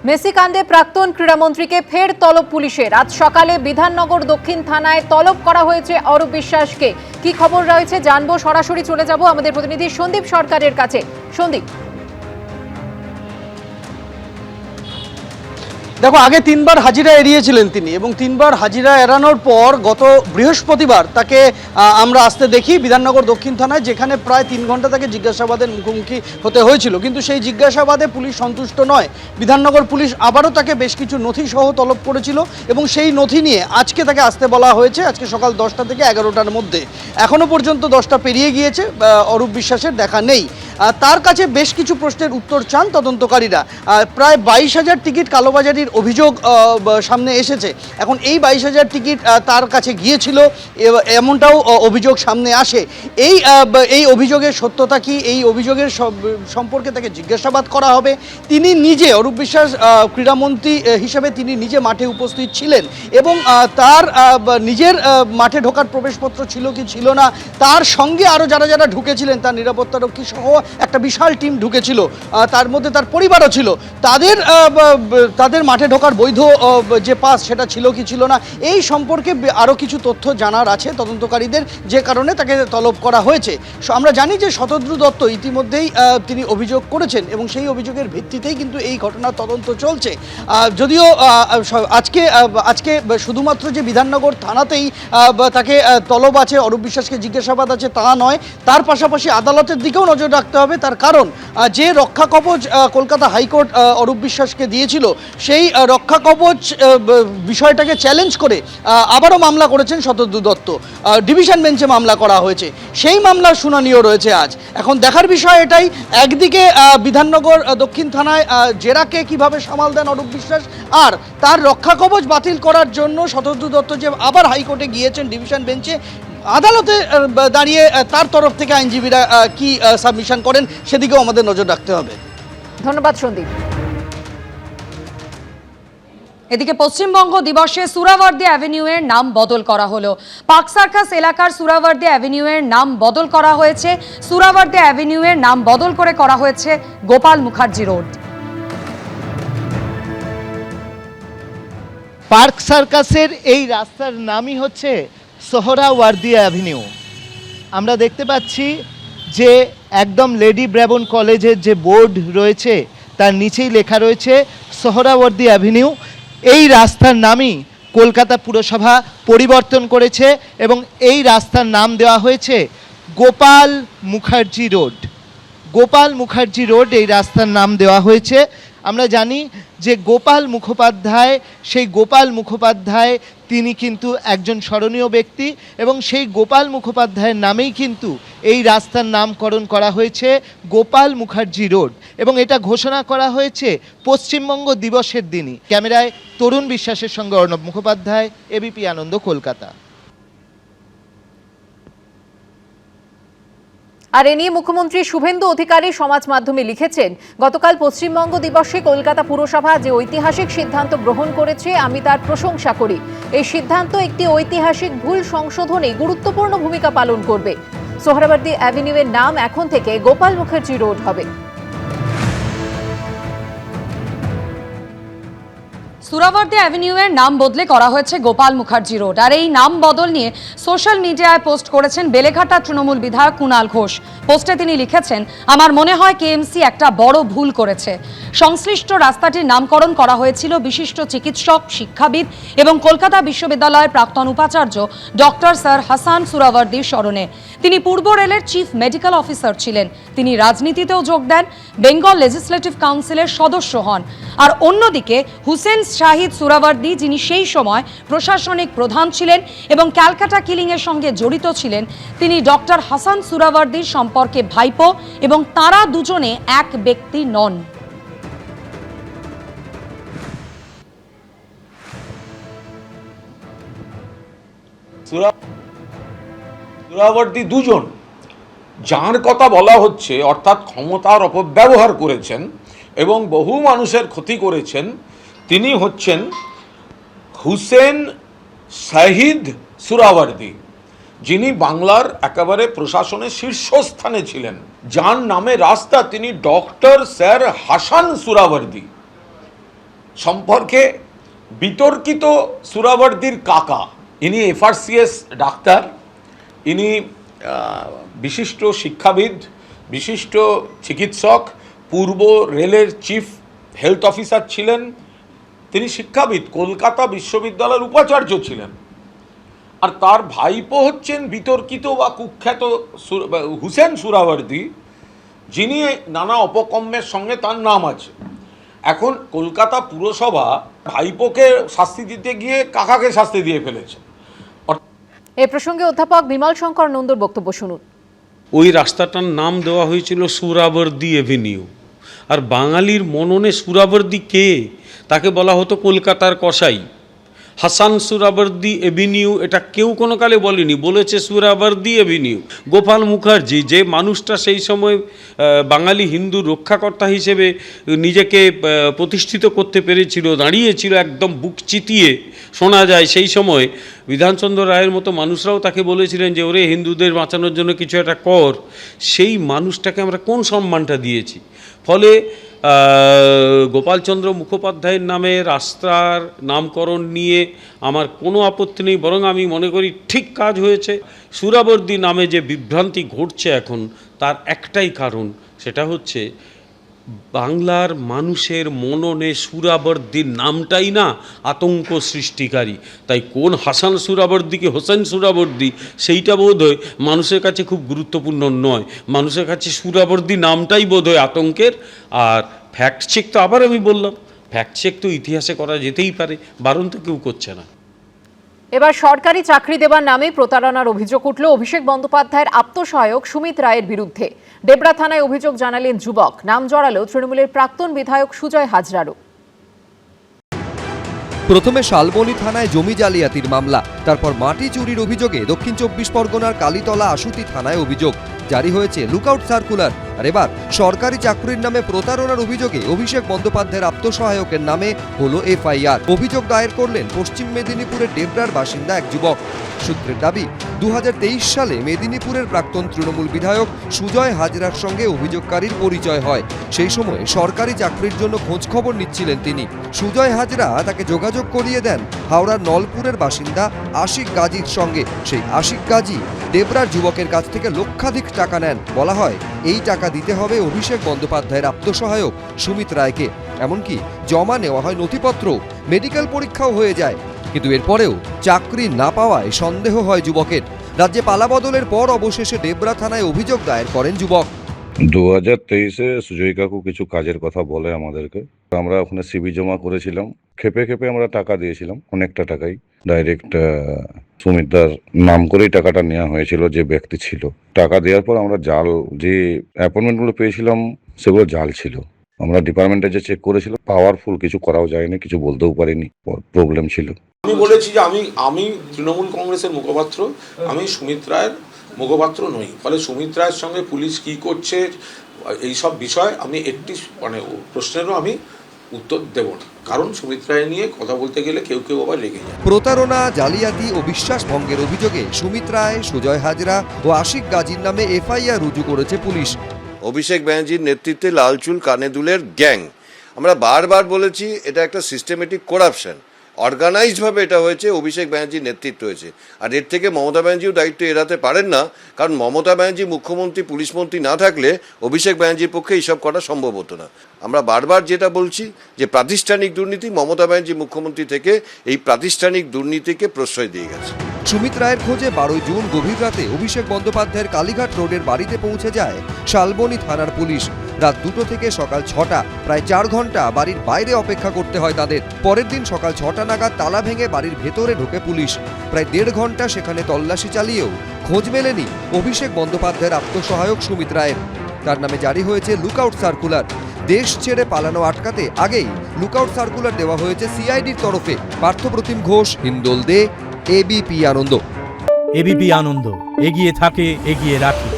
Messi কাণ্ডে প্রাক্তন ক্রীড়ামন্ত্রীকে ফের তলব পুলিশের। আজ সকালে বিধাননগর দক্ষিণ থানায় তলব করা হয়েছে অরূপ বিশ্বাসকে। কি খবর রয়েছে জানবো, সরাসরি চলে যাব আমাদের প্রতিনিধি সন্দীপ সরকারের কাছে। সন্দীপ, দেখো, আগে 3 বার হাজিরা এড়িয়েছিলেন তিনি এবং 3 বার হাজিরা এড়ানোর পর গত বৃহস্পতিবার তাকে আমরা আসতে দেখি বিধাননগর দক্ষিণ থানায়, যেখানে প্রায় 3 ঘন্টা তাকে জিজ্ঞাসাবাদের মুখোমুখি হতে হয়েছিল। কিন্তু সেই জিজ্ঞাসাবাদে পুলিশ সন্তুষ্ট নয়। বিধাননগর পুলিশ আবারও তাকে বেশ কিছু নথি সহ তলব করেছিল এবং সেই নথি নিয়ে আজকে তাকে আসতে বলা হয়েছে। আজকে সকাল 10টা থেকে 11টার মধ্যে। এখনও পর্যন্ত 10টা পেরিয়ে গিয়েছে, অরূপ বিশ্বাসের দেখা নেই। তার কাছে বেশ কিছু প্রশ্নের উত্তর চান তদন্তকারীরা। প্রায় 22,000 টিকিট কালোবাজারির অভিযোগ সামনে এসেছে। এখন এই 22,000 টিকিট তার কাছে গিয়েছিল এমনটাও অভিযোগ সামনে আসে। এই অভিযোগের সত্যতা কি, এই অভিযোগের সম্পর্কে তাকে জিজ্ঞাসাবাদ করা হবে। তিনি নিজে, অরূপ বিশ্বাস ক্রীড়ামন্ত্রী হিসেবে তিনি নিজে মাঠে উপস্থিত ছিলেন এবং তার নিজের মাঠে ঢোকার প্রবেশপত্র ছিল কি ছিল না, তার সঙ্গে আরও যারা যারা ঢুকেছিলেন, তার নিরাপত্তারক্ষী সহ একটা বিশাল টিম ঢুকেছিল, তার মধ্যে তার পরিবারও ছিল, তাদের মাঠে ঢোকার বৈধ যে পাস সেটা ছিল কি ছিল না, এই সম্পর্কে আরও কিছু তথ্য জানার আছে তদন্তকারীদের, যে কারণে তাকে তলব করা হয়েছে। আমরা জানি যে শতদ্রু দত্ত ইতিমধ্যেই তিনি অভিযোগ করেছেন এবং সেই অভিযোগের ভিত্তিতেই কিন্তু এই ঘটনার তদন্ত চলছে। যদিও আজকে শুধুমাত্র যে বিধাননগর থানাতেই তাকে তলব আছে, অরূপ বিশ্বাসকে জিজ্ঞাসাবাদ আছে তা নয়, তার পাশাপাশি আদালতের দিকেও নজর রাখতে হবে। তার কারণ যে রক্ষা কবচ কলকাতা হাইকোর্ট অরূপ বিশ্বাসকে দিয়েছিল, সেই রক্ষা কবচ বিষয়টাকে চ্যালেঞ্জ করে আবারও মামলা করেছেন শতদ্রু দত্ত। ডিভিশন বেঞ্চে মামলা করা হয়েছে, সেই মামলার শুনানিও রয়েছে আজ। এখন দেখার বিষয় এটাই, একদিকে বিধাননগর দক্ষিণ থানায় জেরাকে কিভাবে সামাল দেন অরূপ বিশ্বাস, আর তার রক্ষা কবচ বাতিল করার জন্য শতদ্রু দত্ত যে আবার হাইকোর্টে গিয়েছেন ডিভিশন বেঞ্চে, আদালতে দাঁড়িয়ে তার তরফ থেকে আইনজীবীরা কি সাবমিশন করেন সেদিকেও আমাদের নজর রাখতে হবে। ধন্যবাদ সন্দীপ। এদিকে পশ্চিমবঙ্গ দিবসে সুরাবর্দী অ্যাভিনিউয়ের নাম বদল করা হলো। পার্ক সার্কাস এলাকার সুরাবর্দী অ্যাভিনিউয়ের নাম বদল করা হয়েছে। সুরাবর্দী অ্যাভিনিউয়ের নাম বদল করে করা হয়েছে গোপাল মুখার্জি রোড। পার্ক সার্কাসের এই রাস্তার নামই হচ্ছে সোহরাওয়ার্দী অ্যাভিনিউ। আমরা দেখতে পাচ্ছি যে একদম লেডি ব্রাবন কলেজের যে বোর্ড রয়েছে তার নিচেই লেখা রয়েছে সোহরাওয়ার্দী অ্যাভিনিউ। এই রাস্তার নামই কলকাতা পুরসভা পরিবর্তন করেছে এবং এই রাস্তার নাম দেওয়া হয়েছে গোপাল মুখার্জি রোড। গোপাল মুখার্জি রোড এই রাস্তার নাম দেওয়া হয়েছে। আমরা জানি যে গোপাল মুখোপাধ্যায়, সেই গোপাল মুখোপাধ্যায় তিনি কিন্তু একজন স্মরণীয় ব্যক্তি এবং সেই গোপাল মুখোপাধ্যায়ের নামেই কিন্তু এই রাস্তার নামকরণ করা হয়েছে গোপাল মুখার্জি রোড এবং এটা ঘোষণা করা হয়েছে পশ্চিমবঙ্গ দিবসের দিনই। ক্যামেরায় তরুণ বিশ্বাসের সঙ্গে অর্ণব মুখোপাধ্যায়, এবিপি আনন্দ, কলকাতা। আর এ নিয়ে মুখ্যমন্ত্রী শুভেন্দু অধিকারী সমাজ মাধ্যমে লিখেছেন, গতকাল পশ্চিমবঙ্গ দিবসে কলকাতা পুরসভা যে ঐতিহাসিক সিদ্ধান্ত গ্রহণ করেছে আমি তার প্রশংসা করি। এই সিদ্ধান্ত একটি ঐতিহাসিক ভুল সংশোধনে গুরুত্বপূর্ণ ভূমিকা পালন করবে। সোহরাওয়ার্দী অ্যাভিনিউয়ের নাম এখন থেকে গোপাল মুখার্জি রোড হবে। সুরাবর্দী অ্যাভিনিউয়ের নাম বদলে করা হয়েছে গোপাল মুখার্জি রোড। আর এই নাম বদল নিয়ে সোশ্যাল মিডিয়ায় পোস্ট করেছেন বেলেঘাটা তৃণমূল বিধায়ক কুণাল ঘোষ। পোস্টে তিনি লিখেছেন, আমার মনে হয় কেএমসি একটা বড় ভুল করেছে। সংশ্লিষ্ট রাস্তাটির নামকরণ করা হয়েছিল বিশিষ্ট চিকিৎসক, শিক্ষাবিদ এবং কলকাতা বিশ্ববিদ্যালয়ের প্রাক্তন উপাচার্য ডক্টর স্যার হাসান সুরাবর্দীর স্মরণে। তিনি পূর্ব রেলের চিফ মেডিকেল অফিসার ছিলেন। তিনি রাজনীতিতেও যোগ দেন, বেঙ্গল লেজিসলেটিভ কাউন্সিলের সদস্য হন। আর অন্যদিকে হুসেন শাহিদ সুরাবর্দী, যিনি সেই সময় প্রশাসনিক প্রধান ছিলেন এবং ক্যালকাটা কিলিংয়ের সঙ্গে জড়িত ছিলেন, তিনি ডক্টর হাসান সুরাবর্দীর সম্পর্কে ভাইপো এবং তারা দুজনে এক ব্যক্তি নন। সুরাবর্দী দুজন, যার কথা বলা হচ্ছে, অর্থাৎ ক্ষমতার অপব্যবহার করেছেন এবং বহু মানুষের ক্ষতি করেছেন, তিনি হচ্ছেন হুসেন শাহিদ সুরাবর্দী, যিনি বাংলার একেবারে প্রশাসনের শীর্ষস্থানে ছিলেন, যার নামে রাস্তা, তিনি ডক্টর স্যার হাসান সুরাবর্দী। সম্পর্কে বিতর্কিত সুরাবর্দির কাকা, ইনি এফআরসিএস ডাক্তার, ইনি বিশিষ্ট শিক্ষাবিদ, বিশিষ্ট চিকিৎসক, পূর্ব রেলের চিফ হেলথ অফিসার ছিলেন, তিনি শিক্ষাবিদ, কলকাতা বিশ্ববিদ্যালয়ের উপাচার্য ছিলেন। আর তার ভাইপো হচ্ছেন বিতর্কিত বা কুখ্যাত হুসেন সুরাবর্দি, যিনি নানা অপকর্মের সঙ্গে তার নাম আছে। এখন কলকাতা পুরসভা ভাইপোকে শাস্তি দিতে গিয়ে কাকাকে শাস্তি দিয়ে ফেলেছে। এ প্রসঙ্গে অধ্যাপক বিমল শঙ্কর নন্দর বক্তব্য শুনুন। ওই রাস্তাটার নাম দেওয়া হয়েছিল সুরাবর্দি এভিনিউ। আর বাঙালির মননে সুরাবর্দি কে? তাকে বলা হতো কলকাতার কসাই। হাসান সুরাবর্দি এভিনিউ এটা কেউ কোনো কালে বলেনি, বলেছে সুরাবর্দি এভিনিউ। গোপাল মুখার্জি, যে মানুষটা সেই সময় বাঙালি হিন্দু রক্ষাকর্তা হিসেবে নিজেকে প্রতিষ্ঠিত করতে পেরেছিল, দাঁড়িয়েছিল একদম বুক চিতিয়ে, শোনা যায় সেই সময় বিধানচন্দ্র রায়ের মতো মানুষরাও তাকে বলেছিলেন যে ওরে হিন্দুদের বাঁচানোর জন্য কিছু একটা কর। সেই মানুষটাকে আমরা কোন সম্মানটা দিয়েছি? ফলে গোপালচন্দ্র মুখোপাধ্যায়ের নামে রাস্তার নামকরণ নিয়ে আমার কোনো আপত্তি নেই, বরং আমি মনে করি ঠিক কাজ হয়েছে। সুরাবর্দি নামে যে বিভ্রান্তি ঘটছে এখন, তার একটাই কারণ, সেটা হচ্ছে বাংলার মানুষের মননে সুরাবর্দির নামটাই না আতঙ্ক সৃষ্টিকারী। তাই কোন হাসান সুরাবর্দিকে হোসেন সুরাবর্দি সেইটা বোধহয় মানুষের কাছে খুব গুরুত্বপূর্ণ নয়। মানুষের কাছে সুরাবর্দি নামটাই বোধহয় আতঙ্কের। আর ফ্যাক্ট চেক তো আবার আমি বললাম, ফ্যাক্ট চেক তো ইতিহাসে করা যেতেই পারে, বারণ তো কেউ করছে না। এবার সরকারি চাকরি দেওয়ার নামে প্রতারণার অভিযোগ উঠল অভিষেক বন্দ্যোপাধ্যায়ের আপ্তসহায়ক সুমিত রায়ের বিরুদ্ধে। ডেবরা থানায় অভিযোগ জানালেন যুবক। নাম জড়ালো তৃণমূলের প্রাক্তন বিধায়ক সুজয় হাজরারও। প্রথমে শালবনী থানায় জমি জালিয়াতির মামলা, তারপর মাটি চুরির অভিযোগে দক্ষিণ 24 পরগনার কালীতলা আশুতি থানায় অভিযোগ। জারি হয়েছে লুকআউট সার্কুলার। আর এবার সরকারি চাকরির নামে প্রতারণার অভিযোগে অভিষেক বন্দ্যোপাধ্যায়ের আপ্তসহায়কের নামে হলো এফআইআর। অভিযোগ দায়ের করলেন পশ্চিম মেদিনীপুরের ডেবরার বাসিন্দা এক যুবক। সূত্রের দাবি, 2023 সালে মেদিনীপুরের প্রাক্তন তৃণমূল বিধায়ক সুজয় হাজরার সঙ্গে অভিযোগকারীর পরিচয় হয়। সেই সময় সরকারি চাকরির জন্য খোঁজখবর নিচ্ছিলেন তিনি। সুজয় হাজরা তাকে যোগাযোগ করিয়ে দেন হাওড়ার নলপুরের বাসিন্দা আশিক গাজীর সঙ্গে। সেই আশিক গাজী ডেবরার যুবকের কাছ থেকে লক্ষাধিক টাকা নেন। বলা হয় এই টাকা দিতে হবে অভিষেক বন্দ্যোপাধ্যায়ের আপ্তসহায়ক সুমিত রায়কে। এমনকি জমা নেওয়া হয় নথিপত্র, মেডিকেল পরীক্ষাও হয়ে যায়। কিন্তু এরপরেও চাকরি না পাওয়ায় সন্দেহ হয় যুবকের। রাজ্যে পালাবদলের পর অবশেষে ডেবরা থানায় অভিযোগ দায়ের করেন যুবক। 2023-এ সুজয় কাকু কিছু কাজের কথা বলে আমাদেরকে। আমরা ওখানে সিবি জমা করেছিলাম, খেপে খেপে আমরা টাকা দিয়েছিলাম, অনেকটা টাকাই। ডাইরেক্ট সুমিতদার নাম করেই টাকাটা নেওয়া হয়েছিল যে ব্যক্তি ছিল। টাকা দেওয়ার পর আমরা জাল যে অ্যাপয়েন্টমেন্টগুলো পেয়েছিলাম সেগুলো জাল ছিল। আমরা ডিপার্টমেন্টে যে চেক করেছিল, পাওয়ারফুল কিছু করাও যায়নি, কিছু বলতেও পারিনি, প্রবলেম ছিল। আমি বলেছি যে আমি তৃণমূল কংগ্রেসের মুখপাত্র, আমি সুমিত রায়ের মুখপাত্র নই। ফলে সুমিত রায়ের সঙ্গে পুলিশ কি করছে এইসব বিষয় আমি একটি প্রশ্নেরও আমি উত্তর দেব না, কারণ সুমিত রায় নিয়ে কথা বলতে গেলে কেউ কেউ আবার রেগে যায়। প্রতারণা, জালিয়াতি ও বিশ্বাস ভঙ্গের অভিযোগে সুমিত রায়, সুজয় হাজরা ও আশিক গাজীর নামে এফআইআর রুজু করেছে পুলিশ। অভিষেক ব্যানার্জির নেতৃত্বে লালচুল কানেদুলের গ্যাং। আমরা বারবার বলেছি এটা একটা সিস্টেমেটিক করাপশন, অর্গানাইজডভাবে এটা হয়েছে, অভিষেক ব্যানার্জির নেতৃত্ব হয়েছে। আর এর থেকে মমতা ব্যানার্জিও দায়িত্ব এড়াতে পারেন না, কারণ মমতা ব্যানার্জি মুখ্যমন্ত্রী, পুলিশমন্ত্রী না থাকলে অভিষেক ব্যানার্জির পক্ষে এইসব করা সম্ভব হতো না। আমরা বারবার যেটা বলছি যে প্রাতিষ্ঠানিক দুর্নীতি, মমতা ব্যানার্জি মুখ্যমন্ত্রী থেকে এই প্রাতিষ্ঠানিক দুর্নীতিকে প্রশ্রয় দিয়ে গেছে। সুমিত রায়ের খোঁজে 12 জুন গভীর রাতে অভিষেক বন্দ্যোপাধ্যায়ের কালীঘাট রোডের বাড়িতে পৌঁছে যায় শালবনী থানার পুলিশ। রাত 2টো থেকে সকাল 6টা, প্রায় 4 ঘন্টা বাড়ির বাইরে অপেক্ষা করতে হয় তাদের। পরের দিন সকাল 6টা নাগাদ তালা ভেঙে বাড়ির ভেতরে ঢোকে পুলিশ। প্রায় 1.5 ঘন্টা সেখানে তল্লাশি চালিয়েও খোঁজ মেলেনি অভিষেক বন্দ্যোপাধ্যায়ের আপ্তসহায়ক সুমিত রায়ের। তার নামে জারি হয়েছে লুকআউট সার্কুলার। দেশ ছেড়ে পালানো আটকাতে আগেই লুকআউট সার্কুলার দেওয়া হয়েছে সিআইডির তরফে। পার্থপ্রতিম ঘোষ, হিন্দোল দে, এবিপি আনন্দ। এবিপি আনন্দ, এগিয়ে থাকে, এগিয়ে রাখে।